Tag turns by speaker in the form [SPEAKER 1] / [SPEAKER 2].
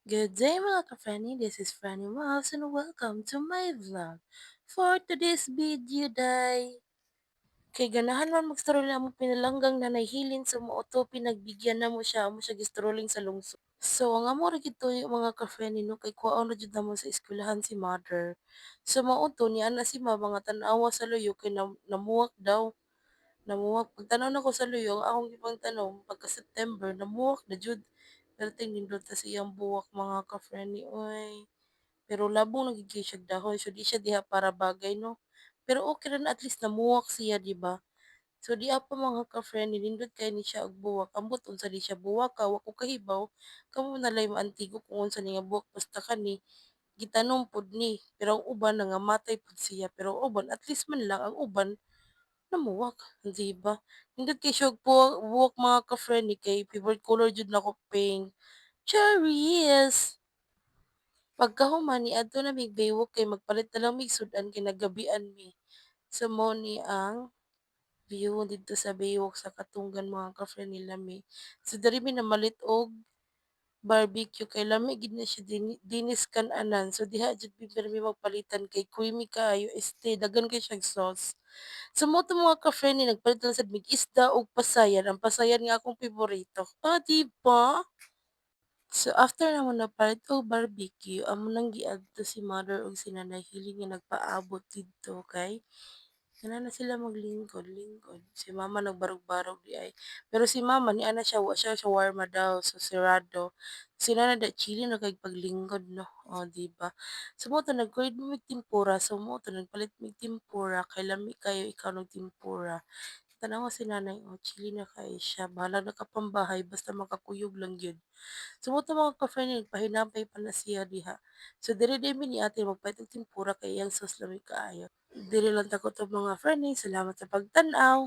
[SPEAKER 1] Good day mga ka-Franny, this is Franny Mouse and welcome to my vlog. For today's video day, kay ganahan man mag-stroll na mo pinalanggang na nahilin sa mo auto pinagbigyan na mo siya gistrolling sa lungsod. So ang amo ra gid yung mga ka-Franny no kay kuhaon ra jud namo sa eskwelahan si mother. So mauto ni ana si ma mga tan-awa sa luyo kay namuwak daw. Namuwak pagtanaw nako sa luyo ang akong gipang tanom pagka September namuwak na jud. Perting nindot ta siyang buwak mga ka-Franny oy. Pero labong na gid siya dahon so di siya diha para bagay no. Pero okay ra na at least namuwak siya di ba? So di apa mga ka-friend nindot kay ni siya og buwak ambot unsa di siya buwak ka wa ko kahibaw kamo na lay maantigo kung unsa ni nga buwak basta kani gitanom pod ni pero ang uban nangamatay pod siya pero uban at least man lang ang uban namuwak di ba? Nindot kay siya og buwak mga ka-friend ni kay favorite color jud nako pink. Cherries! Pagkahuman niadto na mig baywok kay magpalit na lang mig sudan kay naggabian mi. So mao ni ang view dito sa baywok sa Katunggan mga ka-friend nila mi. So diri mi namalit og barbecue kay lami gid na siya dinis kan anan. So diha jud mi magpalitan kay creamy kaayo este daghan kay siyang sauce. So mo to mga ka-friend ni nagpalit lang sad mig isda og pasayan. Ang pasayan nga akong paborito. Ah, di ba? So after namon napalit og barbecue, amo nang giadto si mother og si nanay hiling nga nagpaabot didto kay kana na sila maglingkod-lingkod. Si mama nagbarog-barog di ay. Pero si mama ni ana siya wa siya shawarma daw so sirado. Si nanay da chili na kay paglingkod no. O di ba? So mo to nagkurid mig tempura. So mo to nagpalit mig tempura kay lami kayo ikaw ng tempura. Tanawa si nanay, oh, chili na kay siya. Bahala na ka pambahay basta makakuyog lang yun. Sumuto mga ka-friend nagpahinapay pa na siya diha. So diri mi ni ate magpalit og tempura kay iyang sauce lami kaayo. Diri lang ta ko to mga friend salamat sa pagtan-aw.